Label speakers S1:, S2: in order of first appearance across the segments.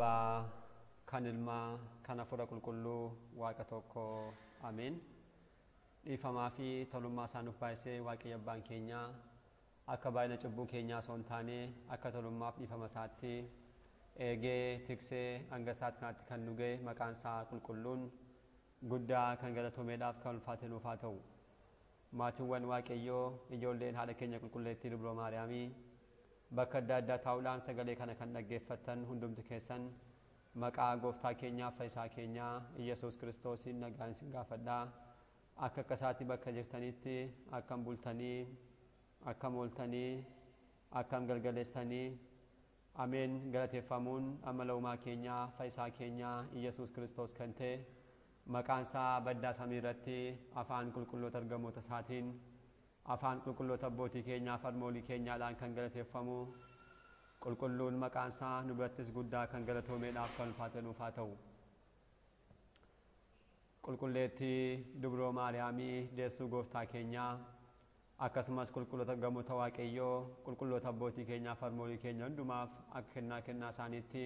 S1: Abbaa, kan Ilmaa, kan Hafuura Qulqulluu, Waaqa tokko. Ameen. Dhiifamaa fi tolummaa isaa nuuf baay'isee Waaqayyo Abbaan keenya akka baay'ina cubbuu keenyaa osoo hin taane akka tolummaaf dhiifama isaatti eegee tiksee hanga isaatti kanatti kan nu ga'e maqaan isaa qulqulluun guddaa kan galatoomeedhaaf kan ulfaate nuuf haa ta'u. Maatiiwwan Waaqayyoo ijoolleen haadha keenya qulqulleettii Dubroo Maariyaamii bakka adda addaa taa'uudhaan sagalee kana kan dhaggeeffattan hundumti keessan maqaa gooftaa keenyaa fayyisaa keenyaa Iyesuus Kiristoosiin nagaan isin gaafadhaa. Akka akkasaatii bakka jirtanitti akkam bultanii akkam ooltanii akkam galgaleessanii ameen galateeffamuun amala uumaa keenyaa fayyisaa keenyaa Iyesuus Kiristoos kan ta'e maqaan isaa baddaa samii irratti afaan qulqulloota ergamoota isaatiin afaan qulqulloota abbootii keenyaa fi harmoolii keenyaadhaan kan galateeffamu qulqulluun maqaan isaa nu birattis guddaa kan galatoomeedhaaf kan ulfaate nuuf haa ta'u. Qulqulleettii Dubroo Maariyaamii deessuu gooftaa keenyaa akkasumas qulqulloota ergamoota Waaqayyoo qulqulloota abbootii keenyaa fi harmoolii keenya hundumaaf akka kennaa isaaniitti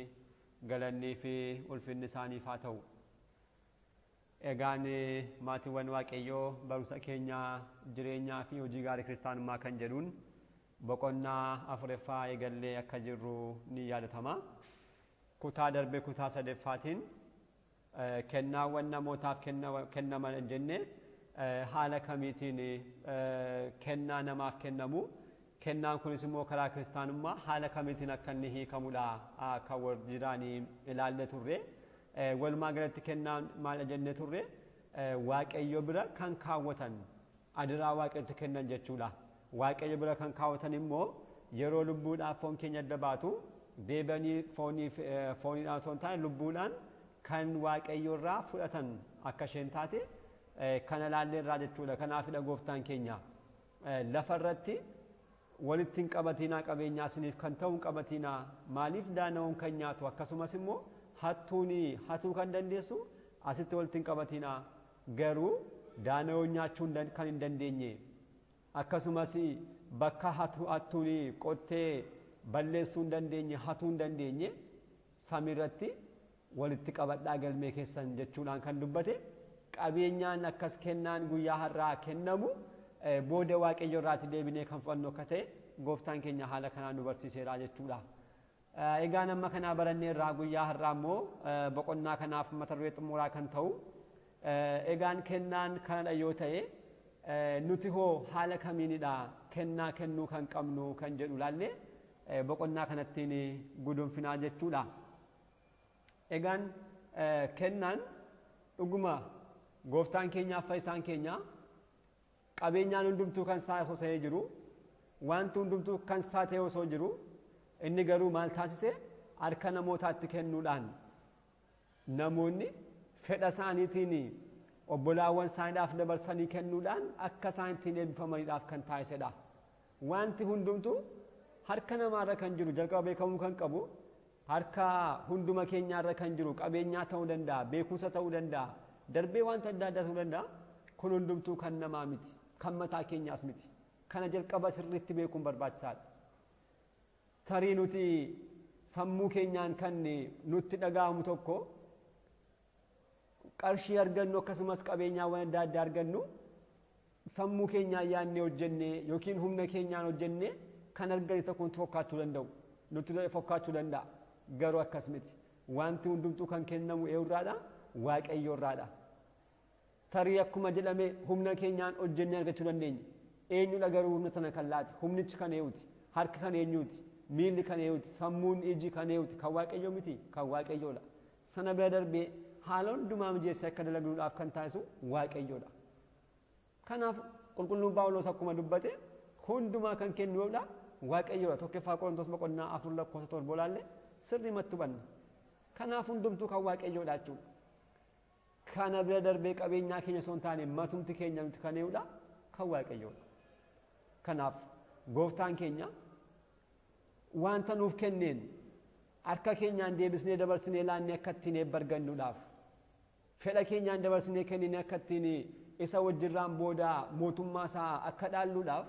S1: galannii fi ulfinni isaaniif haa ta'u. Egaan maatiiwwan Waaqayyoo barumsa keenyaa jireenyaa fi hojii gaarii kiristaanummaa kan jedhuun boqonnaa afuraffaa eegallee akka jirru ni yaadatama. Kutaa darbe kutaa sadeeffaatiin kennaawwan namootaaf kennaman jenne haala kamiitiin kennaa namaaf kennamu kennaan kunis immoo karaa kiristaanummaa haala kamiitiin akka inni hiikamudha kan wal jiraanii ilaalle turre. Walumaa galatti kennaan maal jenne turre Waaqayyo bira kan kaawwatan adiraa Waaqayyotti kennan jechuudha. Waaqayyo bira kan kaawwatan immoo yeroo lubbuudhaaf foon keenya adda baatu deebanii fooniidhaan osoo hin taane lubbuudhaan kan Waaqayyo irraa fudhatan akka isheen taate kana ilaallee irraa jechuudha. Kanaafidha gooftaan keenya lafa irratti walitti hin qabatinaa qabeenyaa isiniif kan ta'u hin qabatinaa maaliif daana'uun kan nyaatu akkasumas immoo hatuu kan dandeessu asitti walitti hin qabatinaa garuu daana'uun nyaachuu kan hin dandeenye akkasumas bakka hattuun qottee balleessuu hin dandeenye hatuu hin dandeenye samiirratti walitti qabadhaa galmee keessan jechuudhaan kan dubbate qabeenyaan akkas kennaan guyyaa har'aa kennamu booda Waaqayyo irraatti deebinee kan fudhannu akka ta'e gooftaan keenya haala kanaan nu barsiiseera jechuudha. Egaan amma kanaa barannee irraa guyyaa har'aa immoo boqonnaa kanaaf mata duree xumuraa kan ta'u egaan kennaan kanadha yoo ta'e nuti hoo haala kamiinidha kennaa kennuu kan qabnu kan jedhu ilaallee boqonnaa kanattiin gudunfinaa jechuudha. Egaan kennaan dhuguma gooftaan keenyaaf fayyisaan keenya qabeenyaan hundumtuu kan isaa osoo ta'ee jiru wanti hundumtuu kan isaa ta'ee osoo jiru inni garuu maal taasise harka namootaatti kennuudhaan namoonni fedha isaaniitiin obbolaawwan isaaniidhaaf dabarsanii kennuudhaan akka isaan ittiin eebbifamaniidhaaf kan taasisedha. Wanti hundumtuu harka namaarra kan jiru jalqaba beekamuu kan qabu harka hunduma keenyaarra kan jiru qabeenyaa ta'uu danda'a beekumsa ta'uu danda'a darbee wanta adda addaa ta'uu danda'a kun hundumtuu kan namaa miti kan mataa keenyaas miti kana jalqaba sirriitti beekuun barbaachisaadha. Tarii nuti sammuu keenyaan kan nutti dhaga'amu tokko qarshii argannu akkasumas qabeenyaawwan adda addaa argannu sammuu keenyaan yaadnee hojjennee yookiin humna keenyaan hojjennee kan argate tokko nutti fakkaachuu danda'u nutti fakkaachuu danda'a garuu akkas miti wanti hundumtuu kan kennamu eenyurraadha Waaqayyo irraadha. Tarii akkuma jedhame humna keenyaan hojjennee argachuu dandeenya eenyudha garuu humna sana kan laate humnichi kan eenyuti harki kan eenyuti miilli kan eenyuti sammuun iji kan eenyuti kan Waaqayyo miti kan Waaqayyoodha. Sana bira darbee haala hundumaa mijeessee akka dalagnuudhaaf kan taasisu Waaqayyoodha. Kanaaf qulqulluun Phaawulos akkuma dubbate hundumaa kan kennuudha Waaqayyoodha. Tokkoffaa Qorontos boqonnaa 4:7 ilaalle sirriimatti hubanna. Kanaaf hundumtuu kan Waaqayyoodha jechuudha. Kana bira darbee qabeenyaa keenya osoo hin taane matumti keenya nuti kan eenyudha kan Waaqayyoodha. Kanaaf gooftaan keenya wanta nuuf kenneen harka keenyaan deebisnee dabarsinee laannee akka ittiin eebba argannuudhaaf fedha keenyaan dabarsinee kenninee akka ittiin isa wajjirraan booda mootummaa isaa akka dhaalluudhaaf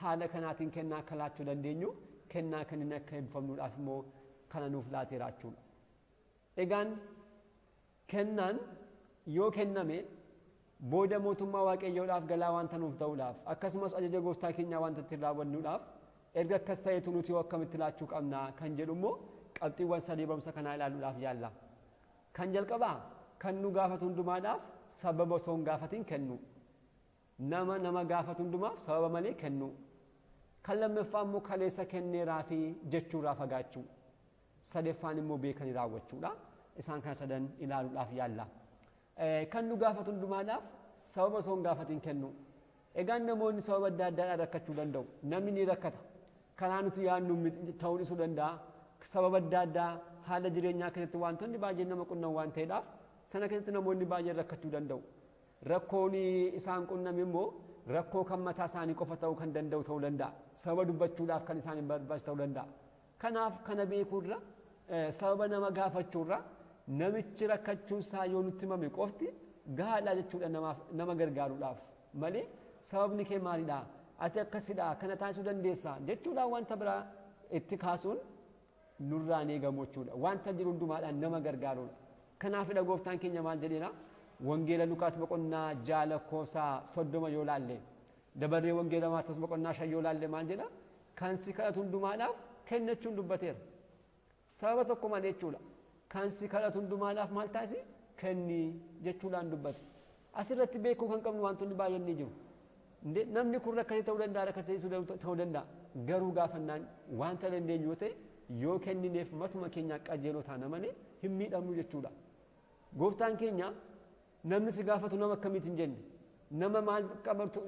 S1: haala kanaatiin kennaa akka laachuu dandeenyu kennaa kanneen akka eebbifamnuudhaaf immoo kana nuuf laateera jechuudha. Egaan kennaan yoo kenname booda mootummaa waaqayyoodhaaf galaa wanta nuuf ta'uudhaaf akkasumas ajaja gooftaa keenyaa wanta itti raawwannuudhaaf erga akkas ta'etu nuti yoo akkamitti laachuu qabna kan jedhu immoo qabxiiwwan sadii barumsa kanaa ilaaluudhaaf yaalla. Kan jalqabaa kan nu gaafatu hundumaadhaaf sababa osoo hin gaafatin kennu. Nama gaafatu hundumaaf sababa malee kennu. Kan lammaffaa immoo kaleessa kenneeraa fi jechuurraa fagaachuu. Sadeeffaan immoo beekanii raawwachuudha. Isaan kana sadan ilaaluudhaaf yaalla. Kan nu gaafatu hundumaadhaaf sababa osoo hin gaafatin kennu. Egaan namoonni sababa adda addaadhaan rakkachuu danda'u. Namni ni rakkata. Kanaa nuti yaadnu ta'uu dhiisuu danda'a. Sababa adda addaa haala jireenyaa keessatti wantoonni baay'een nama qunnan waan ta'eedhaaf sana keessatti namoonni baay'een rakkachuu danda'u. Rakkoon isaan qunname immoo rakkoo kan mataa isaanii qofa ta'uu kan danda'u ta'uu danda'a. Sababa dubbachuudhaaf kan isaan hin barbaachisu ta'uu danda'a. Kanaaf kana beekuurra sababa nama gaafachuurra namichi rakkachuun isaa yoo nutti himame qofti gahaadha jechuudha nama gargaaruudhaaf malee sababni kee maalidha ati akkasidha kana taasisuu dandeessa jechuudhaan wanta biraa itti kaasuun nurraan eegamu jechuudha. Wanta jiru hundumaadhaan nama gargaaruudha. Kanaafidha gooftaan keenya maal jedheera wangeela Luqaas boqonnaa 6:30 yoo laalle dabarree wangeela Maatewos boqonnaa 5 yoo laalle maal jedha kan si kadhatu hundumaadhaaf kennachuun dubbateera. Sababa tokko malee jechuudha. Kan si kadhatu hundumaadhaaf maal taasisi kenni jechuudhaan dubbate. Asirratti beekuu kan qabnu wantoonni baay'een ni jiru. Namni kun rakkatee ta'uu danda'a rakkatee ta'uu danda'a garuu gaafannaan wanta dandeenyu yoo ta'e yoo kennineef matuma keenya qajeeloo taana malee hin miidhamnu jechuudha. Gooftaan keenya namni si gaafatu nama akkamiitiin jenne nama maal qabatu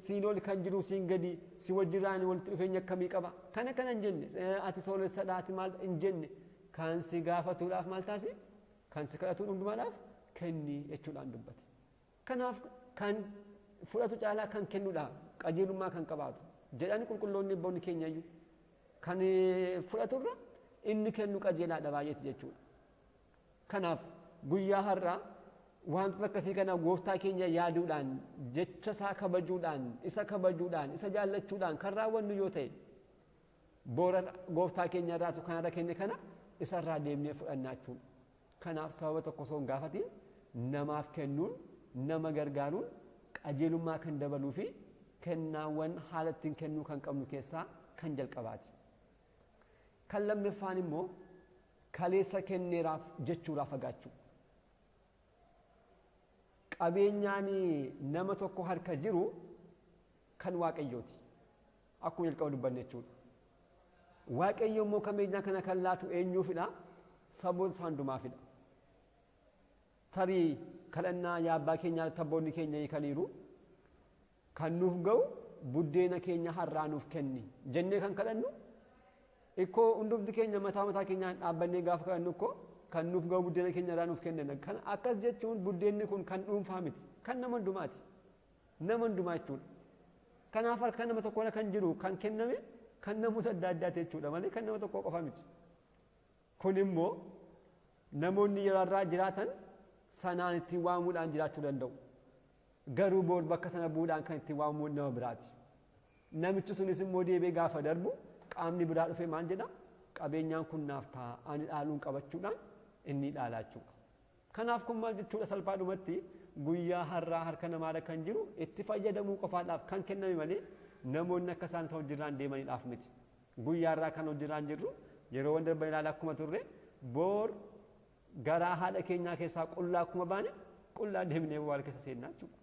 S1: siin ol kan jiru siin gadi si wajjiraan walitti dhufeenya akkamii qaba kana hin jenne ati soolessadhaati maal hin jenne kan si gaafatuudhaaf maal taasise kan si kadhatu hundumaadhaaf kenni jechuudhaan dubbate. Kanaaf kan fudhatu caalaa kan kennuudha qajeelummaa kan qabaatu jedhani qulqulloonni abboonni keenya iyyuu kan fudhaturra inni kennu qajeelaadha baay'eeti jechuudha. Kanaaf guyyaa har'aa wantoota akkasii kana gooftaa keenya yaaduudhaan jecha isaa kabajuudhaan isa jaallachuudhaan kan raawwannu yoo ta'e boora gooftaa keenya irraatu kanarra kenne kana isarraa deemnee fudhannaa jechuudha. Kanaaf sababa tokko osoo hin gaafatiin namaaf kennuun nama gargaaruun qajeelummaa kan dabaluu fi kennaawwan haala ittiin kennuu kan qabnu keessaa kan jalqabaati. Kan lammaffaan immoo kaleessa kenneeraaf jechuurraa fagaachuu. Qabeenyaan nama tokko harka jiru kan waaqayyooti. Akkuma jalqaba dubbanne jechuudha. Waaqayyo immoo qabeenyaa kana kan laatu eenyuufidha? Saboota hundumaafidha. Tarii kadhannaa yaa abbaa keenyaa tabboonni keenya hiikaniiru kan nuuf ga'u buddeena keenya har'aa nuuf kenni jennee kan kadhannu ikkoo hundumti keenya mataa keenyaan dhaabbannee gaafa kadhannu ikkoo kan nuuf ga'u buddeena keenya irraa nuuf kennina. Kan akkas jechuun buddeenni kun kan dhuunfaa miti kan nama hundumaati. Nama hundumaa jechuudha. Kanaaf harka nama tokkoon kan jiru kan kenname kan namoota adda addaati jechuudha malee kan nama tokko qofa miti. Kun immoo namoonni yeroo irraa jiraatan sanaan ittiin waamuudhaan jiraachuu danda'u. Garuu boor bakka sana bu'uudhaan kan ittiin waamuu nama biraati. Namichi sunis immoo deebee gaafa darbu qaamni biraa dhufee maal jedha qabeenyaan kun naaf ta'a ani dhaaluun qabachuudhaan inni dhaalaa jechuudha. Kanaaf kun maal jechuudha salphaadhumatti guyyaa har'aa harka namaadha kan jiru itti fayyadamuu qofaadhaaf kan kenname malee namoonni akka isaan hojirraan deemaniidhaaf miti. Guyyaa har'aa kan hojirraan jirru yeroo wanta darban ilaala akkuma turre boor garaa haadha keenyaa keessaa qullaa akkuma baane qullaa deemnee wal keessa seennaa jechuudha.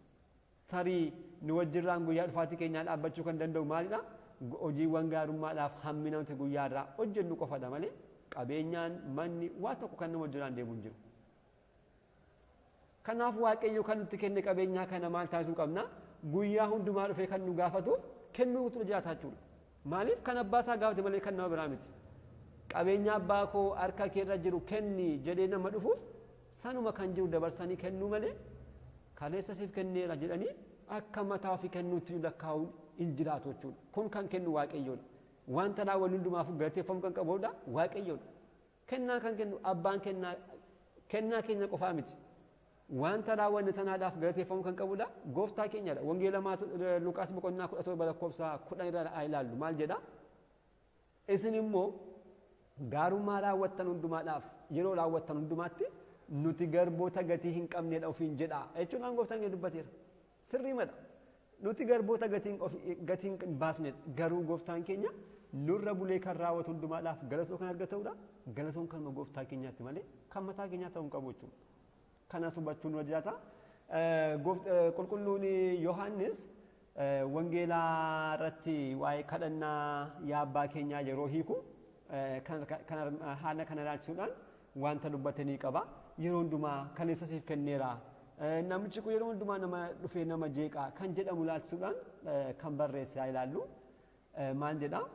S1: Tarii nu wajjirraan guyyaa dhufaatii keenyaa dhaabbachuu kan danda'u maalidha? Hojiiwwan gaarummaadhaaf hammina nuti guyyaa irraa hojjennu qofadha malee qabeenyaan manni waa tokko kan nama wajjiraan deemu hin jiru. Kanaaf waaqayyo kan nutti kenne qabeenyaa kana maal taasisuu qabna? Guyyaa hundumaa dhufee kan nu gaafatuuf kennuutu jiraata jechuudha. Maaliif kan abbaa isaa gaafate malee kan nama biraa miti. Qabeenya abbaa koo harka keerra jiru kenni jedhee nama dhufuuf sanuma kan jiru dabarsanii kennuu malee kaleessa siif kenneera jedhanii akka mataa ofii kennuutti lakkaa'uun hin jiraatu jechuudha. Kun kan kennu waaqayyoodha. Wanta raawwannu hundumaaf galateeffamuu kan qabudha waaqayyoodha. Kennaa kan kennu abbaan kennaa keenya qofaa miti. Wanta raawwanne sanaadhaaf galateeffamuu kan qabudha gooftaa keenyadha. Wangeela Luqaas boqonnaa 17 lakkoofsa 10 irraa ilaallu maal jedha? Isin immoo gaarummaa raawwattan hundumaadhaaf yeroo raawwattan hundumaatti nuti garboota gatii hin qabneedha ofiin jedha jechuudhaan gooftaan keenya dubbateera. Sirrii madha. Nuti garboota gatii hin baasneedha. Garuu gooftaan keenya nurra bulee kan raawwatu hundumaadhaaf galatoo kan argatudha. Galatoon kanuma gooftaa keenyaatti malee kan mataa keenyaa ta'uu hin qabu jechuudha. Kanas hubachuun nurra jiraata. Qulqulluun Yohaannis wangeelaa irratti waa'ee kadhannaa yaa abbaa keenyaa yeroo hiiku haala kana ilaalchisuudhaan wanta dubbatanii qaba. Yeroo hundumaa kaleessa siif kenneera. Namichi kun yeroo hundumaa nama dhufee nama jeeqaa kan jedhamu ilaalchisuudhaan kan barreesse haa ilaallu. Maal jedhaa?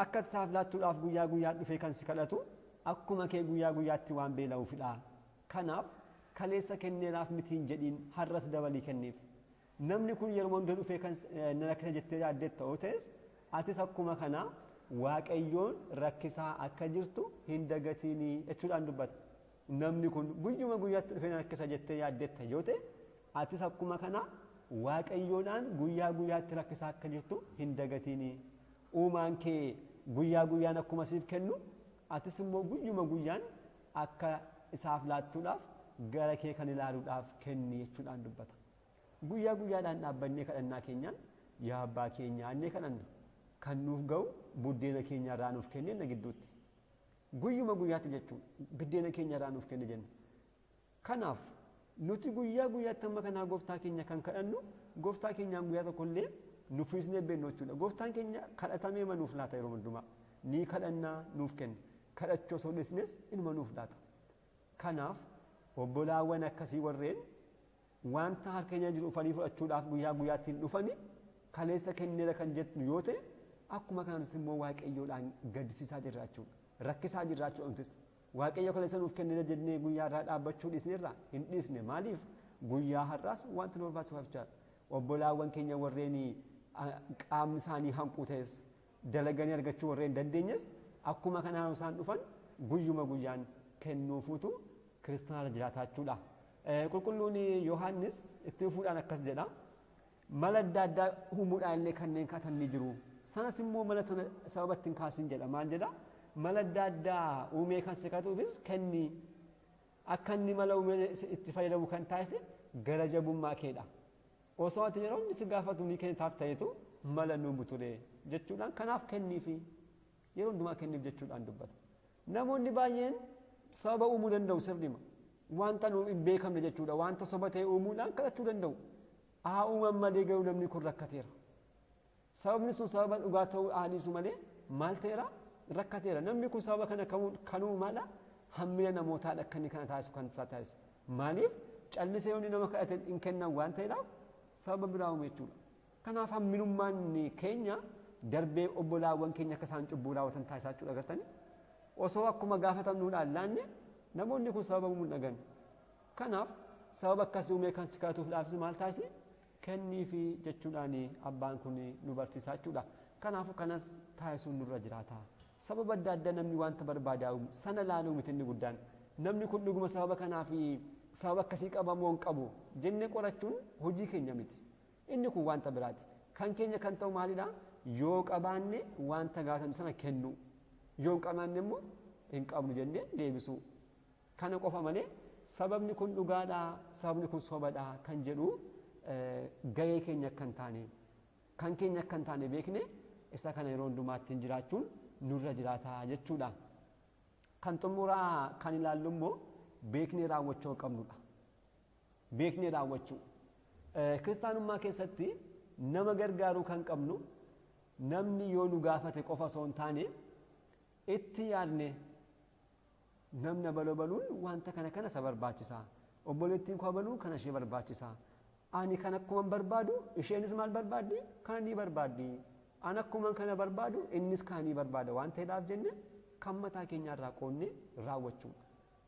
S1: Akka isaaf laattuudhaaf guyyaa guyyaa dhufee kan si kadhatu akkuma kee guyyaa guyyaatti waan beela'uufidha. Kanaaf kaleessa kenneeraaf mitiin jedhiin har'as dabalii kenniif. Namni kun yeroo hunda dhufee kan na rakkisa jettee yaaddetta yoo ta'es atis akkuma kana Waaqayyoon rakkisaa akka jirtu hin dagatinii jechuudhaan dubbata. Namni kun guyyuma guyyaatti dhufee na rakkisa jettee yaaddetta yoo ta'e atis akkuma kana Waaqayyoodhaan guyyaa guyyaatti rakkisaa akka jirtu hin dagatinii. Uumaan kee guyyaa guyyaan akkuma siif kennu atis immoo guyyuma guyyaan akka isaaf laattuudhaaf gara kee kan ilaaluudhaaf kenni jechuudhaan dubbata. Guyyaa guyyaadhaan dhaabbannee kadhannaa keenyaan yaa abbaa keenyaa annee kadhanna kan nuuf ga'u buddeena keenya irraa nuuf kenne na gidduutti. Guyyuma guyyaatti jechuun buddeena keenya irraa nuuf kenne jenna. Kanaaf nuti guyyaa guyyaatti amma kanaa gooftaa keenya kan kadhannu gooftaa keenyaan guyyaa tokkollee nuufisnee beeknu jechuudha. Gooftaan keenya kadhatamee manuuf laata yeroo hundumaa ni kadhannaa nuuf kenna. Kadhachuu osoo dhisnes inuma nuuf laata. Kanaaf obbolaawwan akkasii warreen wanta harka keenya jiru ufanii fudhachuudhaaf guyyaa guyyaatti hin dhufani kaleessa kenneera kan jettu yoo ta'e akkuma kanas immoo Waaqayyoodhaan gaddisiisaa jirra jechuudha. Rakkisaa jirra jechuudha. Waaqayyo kaleessa nuuf kenneera jennee guyyaa irraa dhaabbachuu dhiisneerra hin dhiisne maaliif guyyaa har'aas wanti nu barbaachisuuf jechaadha. Obbolaawwan keenya warreen qaamni isaanii hanquu ta'es dalaganii argachuu warreen dandeenyes akkuma kanaan isaan dhufan guyyuma guyyaan kennuufuutu kiristaanaa jiraataa jechuudha. Qulqulluun Yohaannis itti fufuudhaan akkas jedha. Mala adda addaa uumuudhaan illee kanneen kaatan ni jiru. Sanas immoo mala sana sababa ittiin kaasin jedha. Maal jedha? Mala adda addaa uumee kan si katuufis kenni akka inni mala uumee itti fayyadamu kan taasise gara jabummaa keedha. Osoo ati yeroo inni si gaafatu ni kennitaaf ta'etu mala nu buture jechuudhaan kanaaf kenniifi yeroo hundumaa kenniif jechuudhaan dubbata. Namoonni baay'een sababa uumuu danda'u sirrima. Wanta nu hin beekamne jechuudha. Wanta soba ta'e uumuudhaan kadhachuu danda'u. Haa uuman malee garuu namni kun rakkateera. Sababni sun sababa dhugaa ta'uu haalisu malee maal ta'eera? Rakkateera. Namni kun sababa kana kanuu maala? Hammina namootaadha akka inni kana taasisu kan isaa taasisu. Maaliif? Callisee hundi nama kadhate hin kennan waan ta'eedhaaf sababa biraa uume jechuudha. Kanaaf hamminummaan keenya darbee obbolaawwan keenya akka isaan cubbuu raawwatan taasisaa jechuudha agartanii. Osoo akkuma gaafatamnuudhaan laanne namoonni kun sababa uumuun dhagan. Kanaaf sababa akkasii uumee kan si kadhatuuf dhaabsi maal taasise? Kenniifi jechuudhaan abbaan kun nu barsiisaa jechuudha. Kanaafuu kanas taasisuun nurra jiraata. Sababa adda addaa namni wanta barbaadaa sana laaluu miti inni guddaan. Namni kun dhuguma sababa kanaaf sababa akkasii qabamoo hin qabu jennee qorachuun hojii keenya miti. Inni kun wanta biraati. Kan keenya kan ta'u maalidhaa? Yoo qabaanne wanta gaafatamu sana kennu. Yoo hin qabaanne immoo hin qabnu jennee deebisuu. Kana qofa malee sababni kun dhugaadhaa, sababni kun sobadhaa kan jedhu gahee keenya akka hin taane, kan keenya akka hin taane beekne isa kana yeroo hundumaatti jiraachuun nurra jiraataa jechuudha. Kan xumuraa kan ilaallu immoo beeknee raawwachuu qabnudha. Beeknee raawwachuu. Kiristaanummaa keessatti nama gargaaruu kan qabnu namni yoo nu gaafate qofa osoo hin taane itti yaadne namna balbaluun wanta kana isa barbaachisa. Obboleettiin koo baluun kana ishee barbaachisa. Ani kan akkuma barbaadu isheenis maal barbaaddi? Kana ni barbaaddi. Ani akkuma kana barbaadu innis kana ni barbaada. Waan ta'eedhaaf jenne kan mataa keenya irraa qoonnee raawwachuu.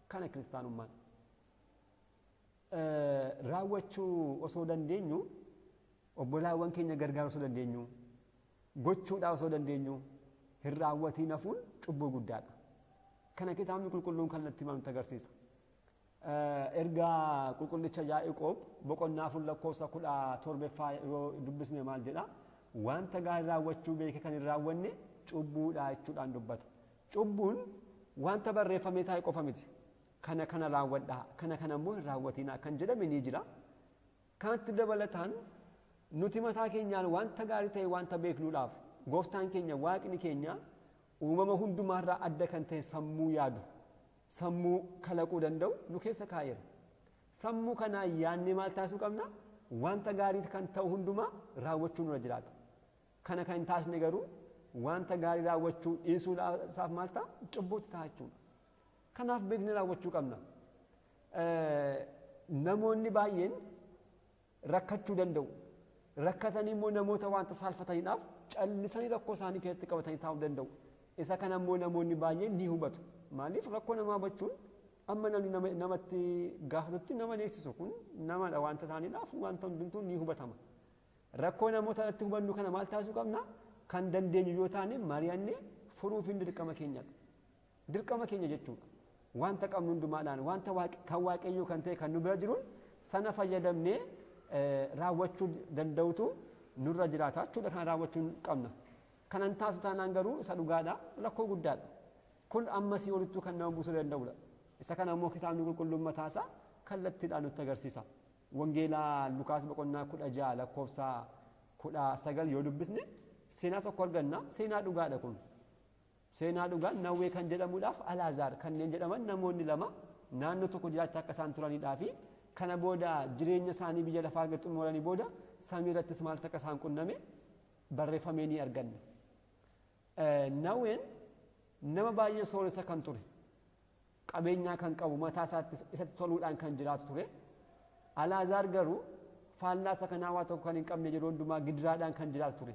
S1: Kana kiristaanummaan. Raawwachuu osoo dandeenyu obbolaawwan keenya gargaaruu osoo dandeenyu gochuudhaa osoo dandeenyu hin raawwatiin hafuun cubbuu guddaadha. Kana kitaabni qulqulluun kallattii maal agarsiisa? Ergaa qulqullicha Yaaqoob boqonnaa 17 yoo dubbisne maal jedha? Wanta gaarii raawwachuu beeke kan hin raawwanne cubbuudha jechuudhaan dubbata. Cubbuun wanta barreeffamee taa'e qofa miti. Kana raawwadhaa, kana immoo hin raawwatinaa kan jedhame ni jira. Kanatti dabalataan nuti mataa keenyaan wanta gaarii ta'e wanta beeknuudhaaf gooftaan keenya waaqni keenya uumama hundumaarraa adda kan ta'e sammuu yaadu, sammuu kalaquu danda'u nu keessa kaa'eera. Sammuu kanaa yaadnee maal taasisuu qabna? Wanta gaarii kan ta'u hundumaa raawwachuu nurra jiraata. Kana kan hin taasisne garuu wanta gaarii raawwachuu dhiisuudhaaf maal ta'a? Cubbuutti ta'a jechuudha. Kanaaf beeknee raawwachuu qabna. Namoonni baay'een rakkachuu danda'u. Rakkatanii immoo namoota wanta saalfataniidhaaf callisanii rakkoo isaanii keessatti qabatanii taa'uu danda'u. Isa kana immoo namoonni baay'een ni hubatu. Maaliif rakkoo namaa hubachuun amma namni namatti gaafatutti nama neeksisu kun namadha wanta ta'aniidhaaf wanta hundumtuu ni hubatama. Rakkoo namoota irratti hubannu kana maal taasisuu qabna? Kan dandeenyu yoo taane mari'annee furuuf hin dirqama keenyadha. Dirqama keenya jechuudha. Wanta qabnu hundumaadhaan wanta kan waaqayyoo kan ta'e kan nu bira jiruun sana fayyadamnee raawwachuu danda'utu nurra jiraata jechuudha. Kan raawwachuu qabna. Kanan taasisu taanaan garuu isa dhugaadha, rakkoo guddaadha. Kun ammasii olittuu kan nama buusuu danda'udha. Isa kana immoo kitaabni qulqulluun mataasaa kallattiidhaan nutti agarsiisa. Wangeelaa Lukaas boqonnaa 16 lakkoofsa 19 yoo dubbisne seenaa tokko arganna. Seenaa dhugaadha kun. Seenaa dhugaa Nawwee kan jedhamuudhaaf Alaazaar kanneen jedhaman namoonni lama naannoo tokko jiraachaa akka isaan turaniidhaa fi kana booda jireenya isaanii biyya lafaa arga xumuranii booda samii irrattis maal akka isaan qunname barreeffamee ni arganna. Nawween nama baay'ee sooressa kan ture. Qabeenyaa kan qabu mataa isatti toluudhaan kan jiraatu ture. Alaazaar garuu faallaasa kanaa waa tokko kan hin qabne yeroo hundumaa gidiraadhaan kan jiraatu ture.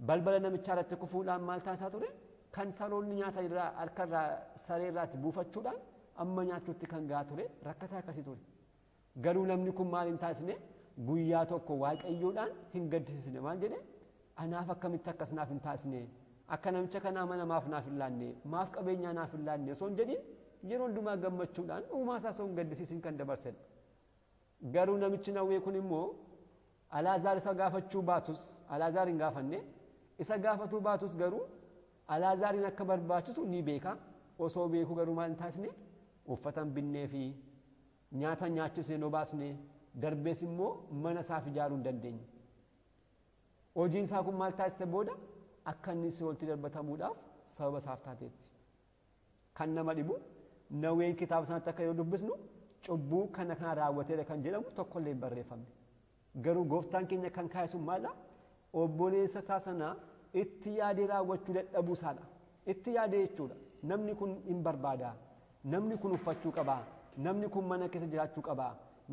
S1: Balbala namichaa irratti kufuudhaan maal taasisaa ture? Kan saloonni nyaata irraa harkarraa saree irraatti buufachuudhaan amma nyaachuutti kan gahaa ture rakkataa akkasii ture. Garuu namni kun maal hin taasisne guyyaa tokko waaqayyoodhaan hin gaddisiisne maal jedhe anaaf akkamitti akkas naaf hin taasisne akka namicha kanaa mana maaf naaf hin laanne maaf qabeenyaa naaf hin laanne osoo hin jedhin yeroo hundumaa gammachuudhaan uumaa isaa osoo hin gaddisiisin kan dabarsedha. Garuu namichi Nawwee kun immoo Alaazaar isa gaafachuu baatus Alaazaar hin gaafanne isa gaafatuu baatus garuu Alaazaarin akka barbaachisu ni beeka. Osoo beeku garuu maal hin taasisne uffata hin binnee fi nyaata nyaachisnee nu baasne darbees immoo mana isaaf ijaaruu hin dandeenye. Hojiin isaa kun maal taasiste booda akka inni si'ooltti darbatamuudhaaf sababa isaaf taateetti. Kan nama dhibu Nawween kitaaba sanatti akka yoo dubbisnu cubbuu kana raawwateera kan jedhamu tokkollee hin barreeffamne. Garuu gooftaan keenya kan kaa'isu maala? Obboleessa isaa sanaa itti yaadee raawwachuu dadhabuu isaadha. Itti yaadee jechuudha. Namni kun hin barbaada. Namni kun uffachuu qaba. Namni kun mana keessa jiraachuu qaba.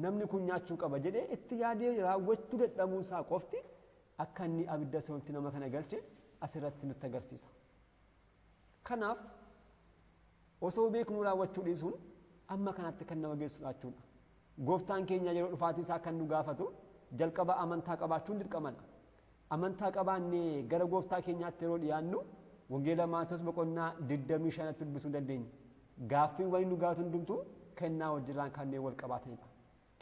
S1: Namni kun nyaachuu qaba jedhee itti yaadee raawwachuu dadhabuu isaa qofti akka inni abidda si'ooltti nama kana galche asirratti nutti agarsiisa. Kanaaf osoo beeknu raawwachuu dhiisuun amma kanatti kan nama geessu jechuudha. Gooftaan keenya yeroo dhufaatii isaa kan nu gaafatu jalqaba amantaa qabaachuun dirqamadha. Amantaa qabaannee gara gooftaa keenyaatti yeroo dhiyaannu wangeela Maatewos boqonnaa 25tti dubbisuu dandeenya. Gaaffii waliin nu gaafatu hundumtuu kennaa wajjiraan kanneen wal qabaatanidha.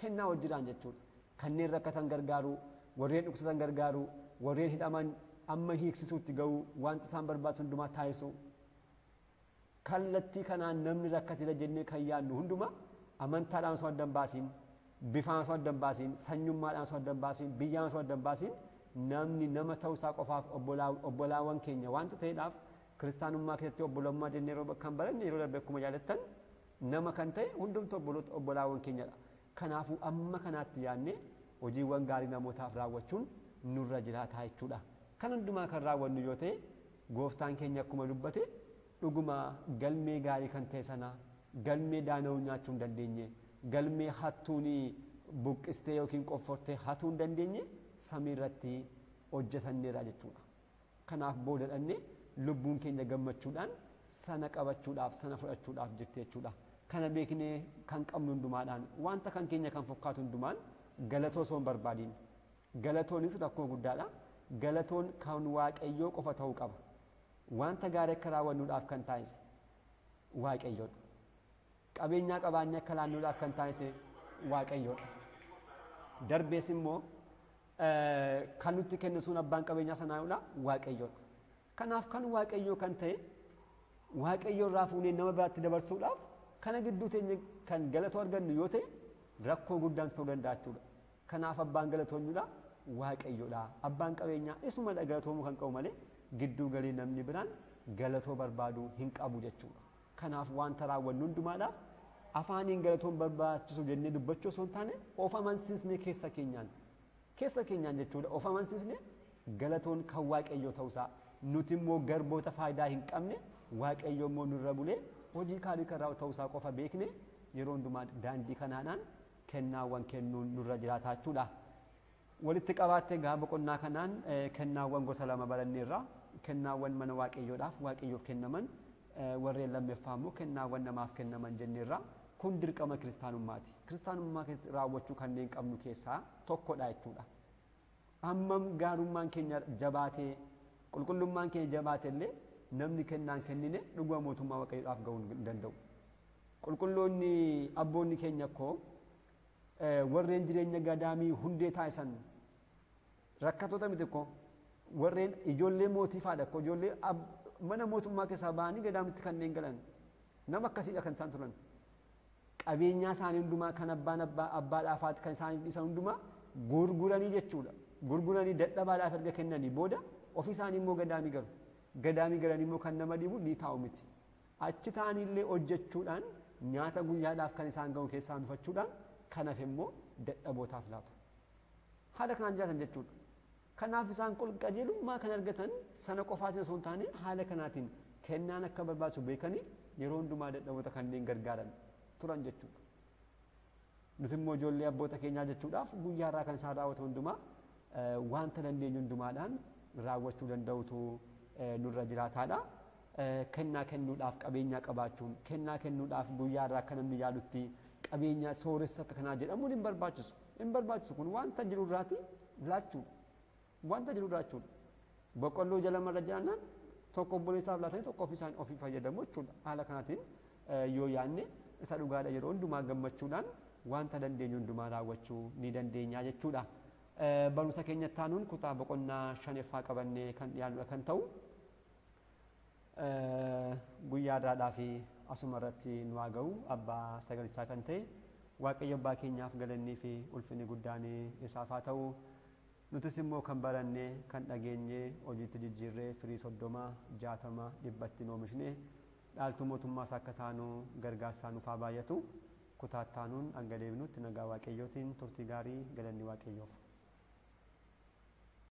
S1: Kennaa wajjiraan jechuudha. Kanneen rakkatan gargaaru, warreen dhukkubsatan gargaaru, warreen hidhaman amma hiiksisuutti ga'u, wanta isaan barbaachisu hundumaa taasisu. Kallattii kanaan namni rakkatee jennee kan yaadnu hundumaa amantaadhaan osoo adda hin baasiin, bifaan osoo adda hin baasiin, sanyummaadhaan osoo adda hin baasiin, biyyaan osoo adda hin baasiin namni nama ta'uu isaa qofaaf obbolaawwan keenya wanta ta'eedhaaf kiristaanummaa keessatti obbolummaa jennee yeroo kan baranne yeroo darbe akkuma jaalattan nama kan ta'e hundumtuu obbolaawwan keenyadha. Kanaafuu amma kanaatti yaadnee hojiiwwan gaarii namootaaf raawwachuun nurra jiraataa jechuudha. Kan hundumaa kan raawwannu yoo ta'e gooftaan keenya akkuma dubbate dhuguma galmee gaarii kan ta'e sana galmee daana'uu nyaachuu hin dandeenye galmee hattuuni buqqistee yookiin qoffortee hatuu hin dandeenye samii irratti hojjetanneera jechuudha. Kanaaf booda dhannee lubbuun keenya gammachuudhaan sana qabachuudhaaf sana fudhachuudhaaf jirti jechuudha. Kana beeknee kan qabnu hundumaadhaan wanta kan keenya kan fakkaatu hundumaan galatoo osoo hin barbaadiin. Galatoonis rakkoo guddaadha. Galatoon kan waaqayyoo qofa ta'uu qaba. Wanta gaarii akka raawwannuudhaaf kan taasise waaqayyoodha. Qabeenyaa qabaannee akka laannuudhaaf kan taasise waaqayyoodha. Darbees immoo kan nutti kennu sun abbaan qabeenyaa sanaa waaqayyoodha. kanaaf kan waaqayyoo kan ta'e waaqayyoo irraa fuunee nama biraatti dabarsuudhaaf kana gidduu teenya kan galatoo argannu yoo ta'e rakkoo guddaan ta'uu danda'a jechuudha. Kanaaf abbaan galatoomudha waaqayyoodha. Abbaan qabeenyaa isuma galatoomuu kan qabu malee gidduu galii namni biraan galatoo barbaadu hin qabu jechuudha. Kanaaf wanta raawwannu hundumaadhaaf afaaniin galatoon barbaachisu jennee dubbachuu osoo hin taane of amansiisnee keessa keenyaan jechuudha. Of amansiisnee galatoon kan waaqayyoo ta'uusaa nuti immoo garboota faayidaa hin qabne waaqayyoo immoo nurra bulee hojii kaalii kan raawwatu ta'uusaa qofa beekne yeroo hundumaa daandii kanaadhaan kennaawwan kennuun nurra jiraata jechuudha. Walitti qabaattee gaafa boqonnaa kanaan kennaawwan gosa lama baranneerra. Kennaawwan mana waaqayyoodhaaf waaqayyoof kennaman warreen lammeeffaa immoo kennaawwan namaaf kennaman jenneerra. Kun dirqama kiristaanummaati. Kiristaanummaa raawwachuu kanneen qabnu keessaa tokkodha jechuudha. Hammam gaarummaan keenya jabaatee qulqullummaan keenya jabaate illee namni kennaan kennine dhuguma mootummaa waaqayyoodhaaf gahuu hin danda'u. Qulqulloonni abboonni keenya koo warreen jireenya gadaamii hundee taasisan rakkatoota miti koo warreen ijoollee mootii faadha koo ijoollee mana mootummaa keessaa ba'anii gadaamitti kanneen galan nama akkasiidha kan isaan turan. Qabeenyaa isaanii hundumaa kan abbaadhaafaatti kan isaanii dhiisan hundumaa gurguranii jechuudha. Gurguranii dadhabaadhaaf erga kennanii booda ofii isaanii immoo gadaamii galu. Gadaamii galanii immoo kan nama dhibu ni taa'u miti. Achi ta'anii illee hojjechuudhaan nyaata guyyaadhaaf kan isaan gahu keessaa dhufachuudhaan kanaaf immoo dadhabootaaf laatu. Haala kanaan jiraatan jechuudha. Kanaaf isaan qajeelummaa kan argatan sana qofaatiin osoo hin taane haala kanaatiin kennaan akka barbaachisu beekanii yeroo hundumaa dadhaboota kanneen gargaaran turan jechuudha. Nuti immoo ijoollee abboota keenyaa jechuudhaaf guyyaarraa kan isaan raawwatan hundumaa wanta dandeenyu hundumaadhaan raawwachuu danda'utu nurra jiraataadha. Kennaa kennuudhaaf qabeenya qabaachuun kennaa kennuudhaaf guyyaarraa akka namni yaadutti qabeenya sooressa akka kanaa jedhamuun hin barbaachisu. Hin barbaachisu kun wanta jiru irraati laachuu wanta jiru irraachuudha. Boqqolloo jala marra jiraannaan tokko obboleessaaf laatanii tokko ofii fayyadamu jechuudha. Haala kanaatiin yoo yaadne isa dhugaadha yeroo hundumaa gammachuudhaan wanta dandeenyu hundumaa raawwachuu ni dandeenya jechuudha. Barumsa keenyatti aanuun kutaa boqonnaa 5ffaa qabannee kan dhiyaannudha kan ta'u guyyaa irraadhaa fi asuma irratti nu haa ga'u abbaa sagalichaa kan ta'e waaqayyo abbaa keenyaaf galannii fi ulfinni guddaan isaaf haa ta'u. Nutis immoo kan barannee kan dhageenyee hojiitti jijjiirree firii 30 60 100tti oomishne dhaaltuu mootummaas akka taanu gargaarsaa nuuf haa baay'atu. Kutaa itti aanuun hanga deebinutti nagaa waaqayyootiin turtii gaarii galanni waaqayyoof.